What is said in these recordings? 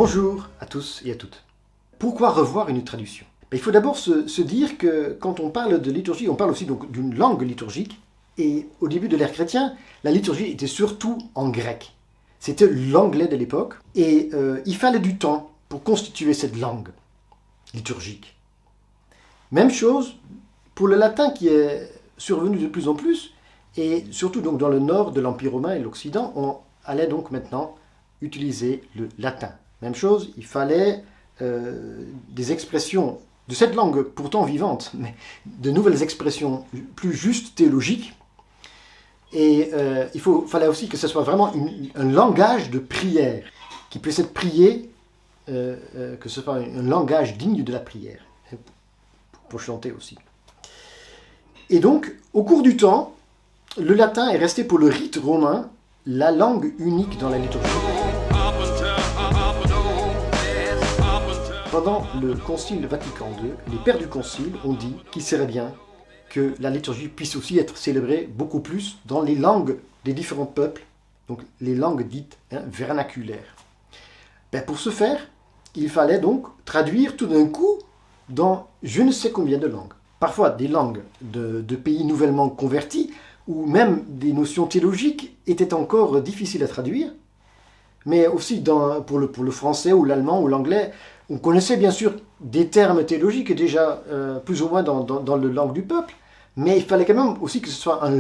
Bonjour à tous et à toutes. Pourquoi revoir une traduction? Il faut d'abord se dire que quand on parle de liturgie, on parle aussi donc d'une langue liturgique. Et au début de l'ère chrétienne, la liturgie était surtout en grec. C'était l'anglais de l'époque. Et il fallait du temps pour constituer cette langue liturgique. Même chose pour le latin qui est survenu de plus en plus. Et surtout donc dans le nord de l'Empire romain et l'Occident, on allait donc maintenant utiliser le latin. Même chose, il fallait des expressions de cette langue pourtant vivante, mais de nouvelles expressions plus justes, théologiques. Et il fallait aussi que ce soit vraiment un langage de prière, qui puisse être prié, que ce soit un langage digne de la prière, pour chanter aussi. Et donc, au cours du temps, le latin est resté pour le rite romain la langue unique dans la liturgie. Pendant le Concile Vatican II, les pères du Concile ont dit qu'il serait bien que la liturgie puisse aussi être célébrée beaucoup plus dans les langues des différents peuples, donc les langues dites vernaculaires. Pour ce faire, il fallait donc traduire tout d'un coup dans je ne sais combien de langues. Parfois des langues de pays nouvellement convertis, où même des notions théologiques étaient encore difficiles à traduire, mais aussi pour le français ou l'allemand ou l'anglais, on connaissait bien sûr des termes théologiques déjà plus ou moins dans la langue du peuple, mais il fallait quand même aussi que ce soit un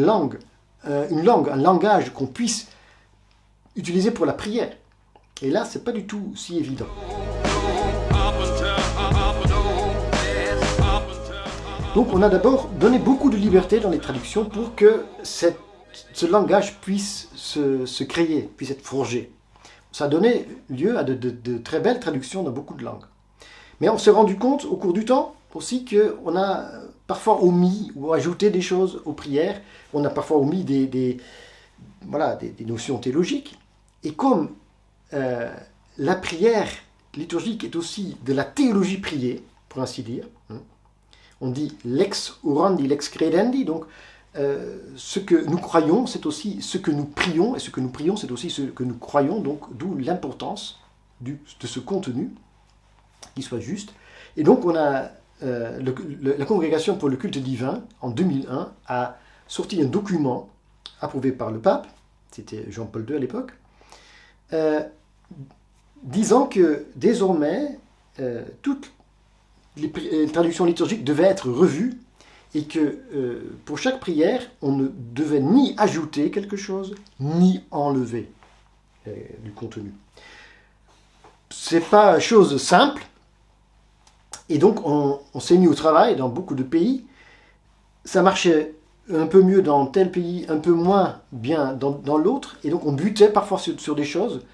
langage qu'on puisse utiliser pour la prière. Et là, c'est pas du tout si évident. Donc on a d'abord donné beaucoup de liberté dans les traductions pour que ce langage puisse se créer, puisse être forgé. Ça a donné lieu à de très belles traductions dans beaucoup de langues. Mais on s'est rendu compte au cours du temps aussi qu'on a parfois omis ou ajouté des choses aux prières. On a parfois omis des notions théologiques. Et comme la prière liturgique est aussi de la théologie priée, pour ainsi dire, on dit lex orandi, lex credendi, donc ce que nous croyons, c'est aussi ce que nous prions, et ce que nous prions, c'est aussi ce que nous croyons, donc d'où l'importance de ce contenu, qui soit juste. Et donc on a la Congrégation pour le culte divin, en 2001, a sorti un document approuvé par le pape, c'était Jean-Paul II à l'époque, disant que désormais, toutes les traductions liturgiques devaient être revues et que pour chaque prière, on ne devait ni ajouter quelque chose, ni enlever du contenu. C'est pas chose simple, et donc on s'est mis au travail dans beaucoup de pays. Ça marchait un peu mieux dans tel pays, un peu moins bien dans l'autre, et donc on butait parfois sur des choses.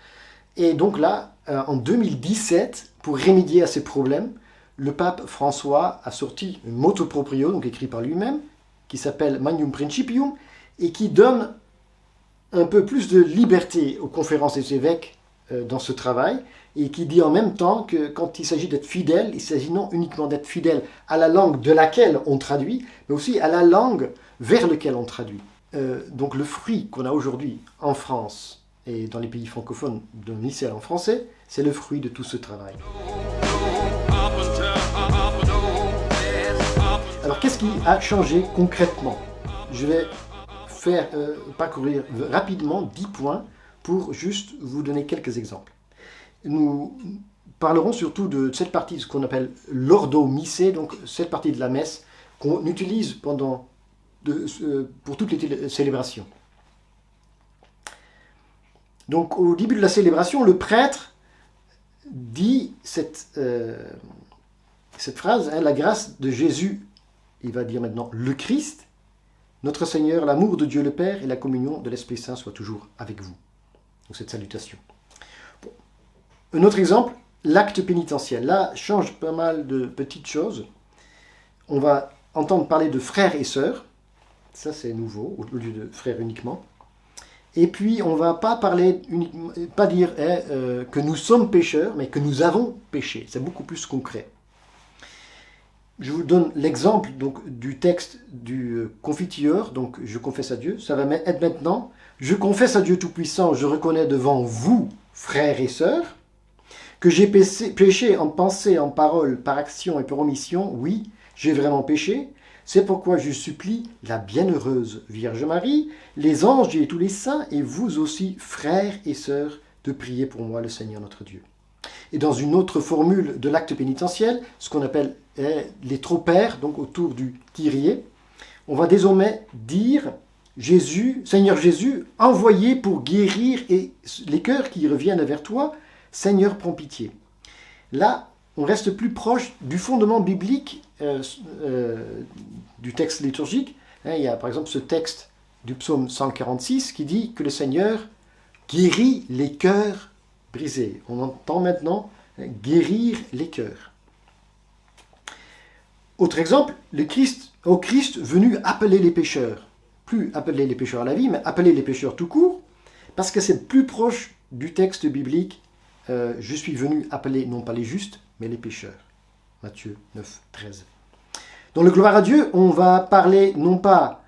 Et donc là, en 2017, pour remédier à ces problèmes, le pape François a sorti un motu proprio, donc écrit par lui-même, qui s'appelle Magnum Principium, et qui donne un peu plus de liberté aux conférences des évêques dans ce travail, et qui dit en même temps que quand il s'agit d'être fidèle, il s'agit non uniquement d'être fidèle à la langue de laquelle on traduit, mais aussi à la langue vers laquelle on traduit. Donc le fruit qu'on a aujourd'hui en France et dans les pays francophones d'un missel en français, c'est le fruit de tout ce travail. Alors qu'est-ce qui a changé concrètement? Je vais parcourir rapidement 10 points pour juste vous donner quelques exemples. Nous parlerons surtout de cette partie, ce qu'on appelle l'ordo missé, donc cette partie de la messe qu'on utilise pour toutes les célébrations. Donc au début de la célébration, le prêtre dit cette phrase, la grâce de Jésus, il va dire maintenant le Christ, notre Seigneur, l'amour de Dieu le Père et la communion de l'Esprit Saint soient toujours avec vous. Donc cette salutation. Bon. Un autre exemple, l'acte pénitentiel. Là, change pas mal de petites choses. On va entendre parler de frères et sœurs. Ça, c'est nouveau, au lieu de frères uniquement. Et puis, on ne va pas dire que nous sommes pécheurs, mais que nous avons péché. C'est beaucoup plus concret. Je vous donne l'exemple donc, du texte du Confiteor, donc je confesse à Dieu. Ça va être maintenant, je confesse à Dieu Tout-Puissant, je reconnais devant vous, frères et sœurs, Que j'ai péché en pensée, en parole, par action et par omission, oui, j'ai vraiment péché. C'est pourquoi je supplie la bienheureuse Vierge Marie, les anges et tous les saints, et vous aussi, frères et sœurs, de prier pour moi le Seigneur notre Dieu. Et dans une autre formule de l'acte pénitentiel, ce qu'on appelle les tropères, donc autour du Kyrie, on va désormais dire Jésus, Seigneur Jésus, envoyé pour guérir les cœurs qui reviennent vers toi, Seigneur, prends pitié. Là, on reste plus proche du fondement biblique du texte liturgique. Il y a par exemple ce texte du psaume 146 qui dit que le Seigneur guérit les cœurs brisés. On entend maintenant guérir les cœurs. Autre exemple, au Christ venu appeler les pécheurs. Plus appeler les pécheurs à la vie, mais appeler les pécheurs tout court, parce que c'est plus proche du texte biblique. Je suis venu appeler non pas les justes, mais les pécheurs. Matthieu 9, 13. Dans le gloire à Dieu, on va parler non pas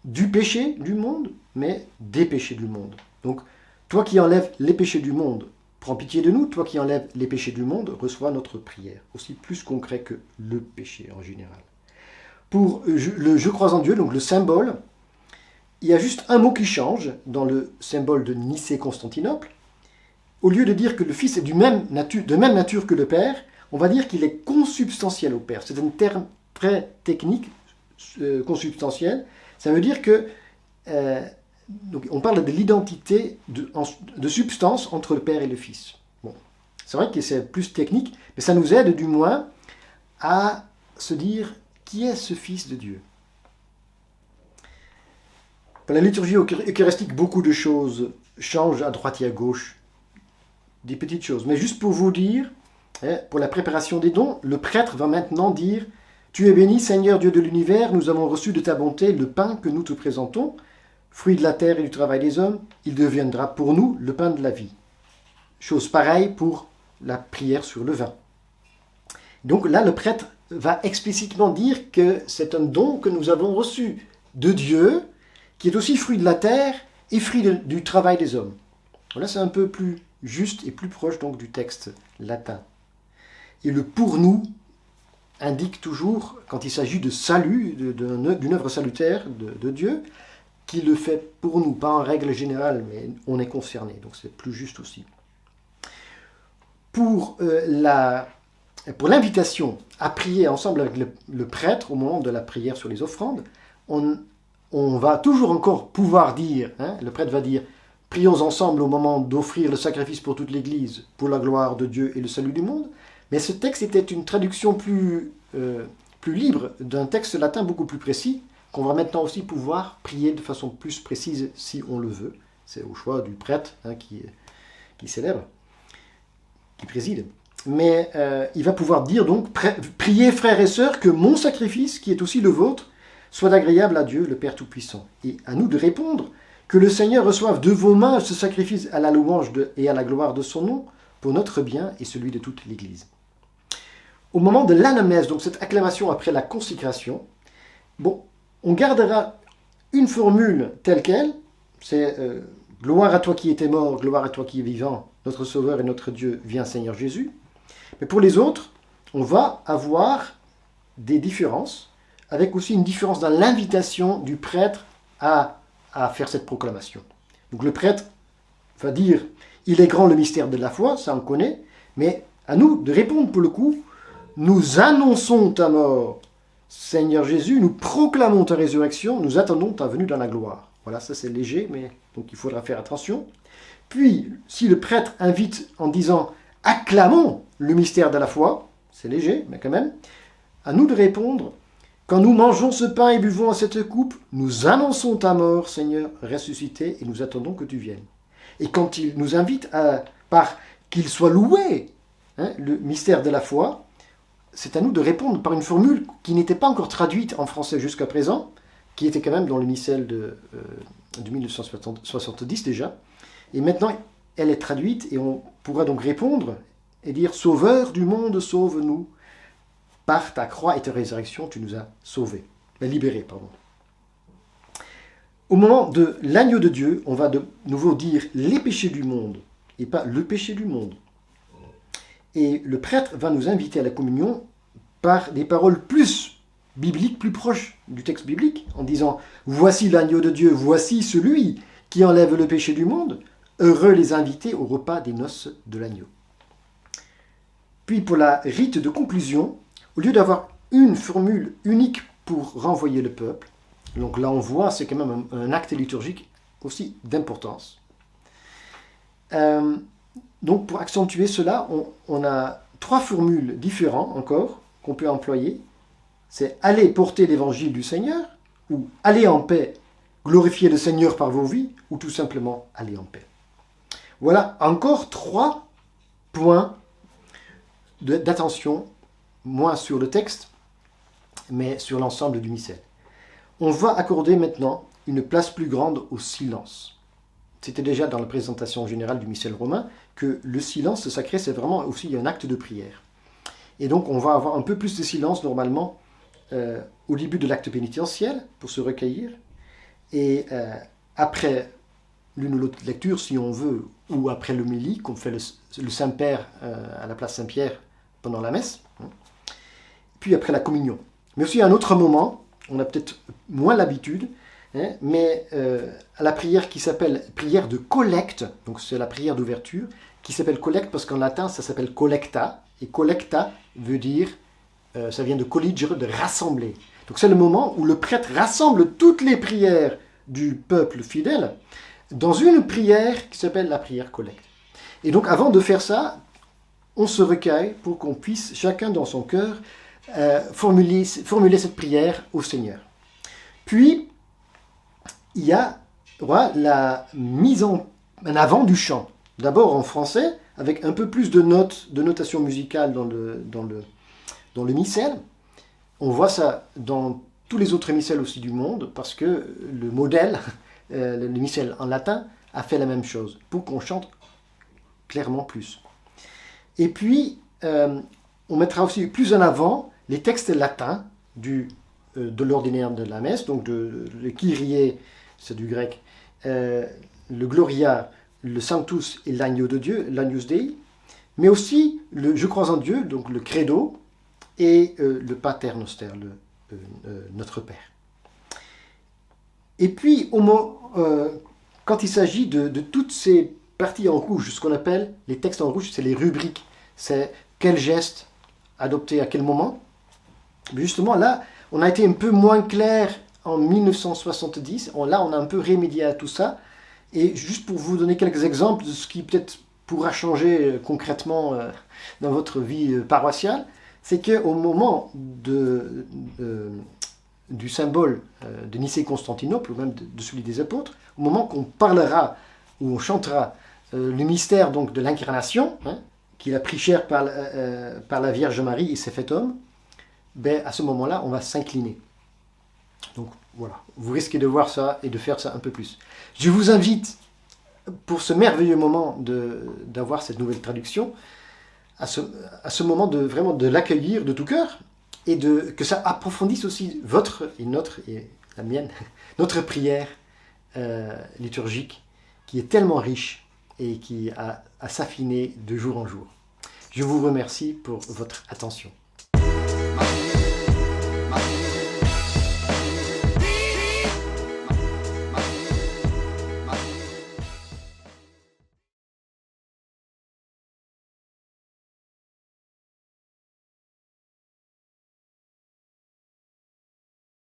du péché du monde, mais des péchés du monde. Donc, toi qui enlèves les péchés du monde, prends pitié de nous. Toi qui enlèves les péchés du monde, reçois notre prière. Aussi plus concret que le péché en général. Pour le je crois en Dieu, donc le symbole, il y a juste un mot qui change dans le symbole de Nicée-Constantinople. Au lieu de dire que le Fils est de même nature que le Père, on va dire qu'il est consubstantiel au Père. C'est un terme très technique, consubstantiel. Ça veut dire que donc on parle de l'identité de substance entre le Père et le Fils. Bon. C'est vrai que c'est plus technique, mais ça nous aide du moins à se dire qui est ce Fils de Dieu. Pour la liturgie eucharistique, beaucoup de choses changent à droite et à gauche. Des petites choses. Mais juste pour vous dire, pour la préparation des dons, le prêtre va maintenant dire « Tu es béni, Seigneur Dieu de l'univers, nous avons reçu de ta bonté le pain que nous te présentons, fruit de la terre et du travail des hommes, il deviendra pour nous le pain de la vie. » Chose pareille pour la prière sur le vin. Donc là, le prêtre va explicitement dire que c'est un don que nous avons reçu de Dieu, qui est aussi fruit de la terre et fruit du travail des hommes. Là, c'est un peu plus juste et plus proche donc du texte latin. Et le « pour nous » indique toujours, quand il s'agit de salut, d'une œuvre salutaire de Dieu, qu'il le fait pour nous, pas en règle générale, mais on est concerné, donc c'est plus juste aussi. Pour l'invitation à prier ensemble avec le prêtre au moment de la prière sur les offrandes, on va toujours encore pouvoir dire, le prêtre va dire « Prions ensemble au moment d'offrir le sacrifice pour toute l'Église, pour la gloire de Dieu et le salut du monde ». Mais ce texte était une traduction plus libre d'un texte latin beaucoup plus précis, qu'on va maintenant aussi pouvoir prier de façon plus précise si on le veut. C'est au choix du prêtre qui célèbre, qui préside. Mais il va pouvoir dire donc, priez frères et sœurs que mon sacrifice, qui est aussi le vôtre, soit agréable à Dieu, le Père Tout-Puissant. Et à nous de répondre, que le Seigneur reçoive de vos mains ce sacrifice à la louange et à la gloire de son nom, pour notre bien et celui de toute l'Église. Au moment de l'anamnèse, donc cette acclamation après la consécration, on gardera une formule telle qu'elle, c'est gloire à toi qui étais mort, gloire à toi qui es vivant, notre Sauveur et notre Dieu, viens Seigneur Jésus. Mais pour les autres, on va avoir des différences, avec aussi une différence dans l'invitation du prêtre à faire cette proclamation. Donc le prêtre va dire, il est grand le mystère de la foi, ça on connaît, mais à nous de répondre pour le coup, nous annonçons ta mort, Seigneur Jésus, nous proclamons ta résurrection, nous attendons ta venue dans la gloire. Voilà, ça c'est léger, mais donc il faudra faire attention. Puis, si le prêtre invite en disant « acclamons le mystère de la foi », c'est léger, mais quand même, à nous de répondre « quand nous mangeons ce pain et buvons à cette coupe, nous annonçons ta mort, Seigneur, ressuscité, et nous attendons que tu viennes. » Et quand il nous invite par qu'il soit loué, le mystère de la foi, c'est à nous de répondre par une formule qui n'était pas encore traduite en français jusqu'à présent, qui était quand même dans le missel de 1970 déjà. Et maintenant, elle est traduite et on pourra donc répondre et dire « Sauveur du monde, sauve-nous. Par ta croix et ta résurrection, tu nous as sauvés. » Libérés, pardon. Au moment de l'agneau de Dieu, on va de nouveau dire les péchés du monde et pas le péché du monde. Et le prêtre va nous inviter à la communion par des paroles plus bibliques, plus proches du texte biblique, en disant « Voici l'agneau de Dieu, voici celui qui enlève le péché du monde, heureux les invités au repas des noces de l'agneau. » Puis pour la rite de conclusion, au lieu d'avoir une formule unique pour renvoyer le peuple, donc là on voit c'est quand même un acte liturgique aussi d'importance. Donc pour accentuer cela, on a 3 formules différentes encore qu'on peut employer. C'est « Allez porter l'évangile du Seigneur » ou « Allez en paix, glorifiez le Seigneur par vos vies » ou tout simplement « Allez en paix ». Voilà encore 3 points d'attention, moins sur le texte, mais sur l'ensemble du missel. On va accorder maintenant une place plus grande au silence. C'était déjà dans la présentation générale du missel romain que le silence sacré, c'est vraiment aussi un acte de prière. Et donc on va avoir un peu plus de silence normalement au début de l'acte pénitentiel pour se recueillir, et après l'une ou l'autre lecture si on veut, ou après l'homélie, qu'on fait le Saint-Père à la place Saint-Pierre pendant la messe, puis après la communion. Mais aussi à un autre moment, on a peut-être moins l'habitude, mais à la prière qui s'appelle prière de collecte, donc c'est la prière d'ouverture, qui s'appelle collecte parce qu'en latin ça s'appelle collecta, et collecta veut dire, ça vient de colligere, de rassembler. Donc c'est le moment où le prêtre rassemble toutes les prières du peuple fidèle dans une prière qui s'appelle la prière collecte. Et donc avant de faire ça, on se recueille pour qu'on puisse, chacun dans son cœur, formuler cette prière au Seigneur. Puis, il y a la mise en avant du chant. D'abord en français, avec un peu plus de notation musicale dans le missel. On voit ça dans tous les autres missels aussi du monde, parce que le modèle, le missel en latin, a fait la même chose, pour qu'on chante clairement plus. Et puis, on mettra aussi plus en avant les textes latins de l'ordinaire de la messe, donc le Kyrie, c'est du grec, le Gloria, le Sanctus et l'Agneau de Dieu, l'Agnus Dei, mais aussi le Je crois en Dieu, donc le Credo, et le Pater Noster, Notre Père. Et puis, quand il s'agit de toutes ces parties en rouge, ce qu'on appelle les textes en rouge, c'est les rubriques, c'est quel geste adopter à quel moment. Mais justement, là, on a été un peu moins clair en 1970. Là, on a un peu remédié à tout ça. Et juste pour vous donner quelques exemples de ce qui peut-être pourra changer concrètement dans votre vie paroissiale, c'est qu'au moment du symbole de Nicée-Constantinople, ou même de celui des apôtres, au moment qu'on parlera ou on chantera le mystère donc, de l'incarnation, qu'il a pris chair par la Vierge Marie et s'est fait homme, à ce moment-là, on va s'incliner. Donc voilà, vous risquez de voir ça et de faire ça un peu plus. Je vous invite, pour ce merveilleux moment d'avoir cette nouvelle traduction, à ce moment vraiment de l'accueillir de tout cœur, et que ça approfondisse aussi votre et la mienne, notre prière liturgique, qui est tellement riche et qui a à s'affiner de jour en jour. Je vous remercie pour votre attention.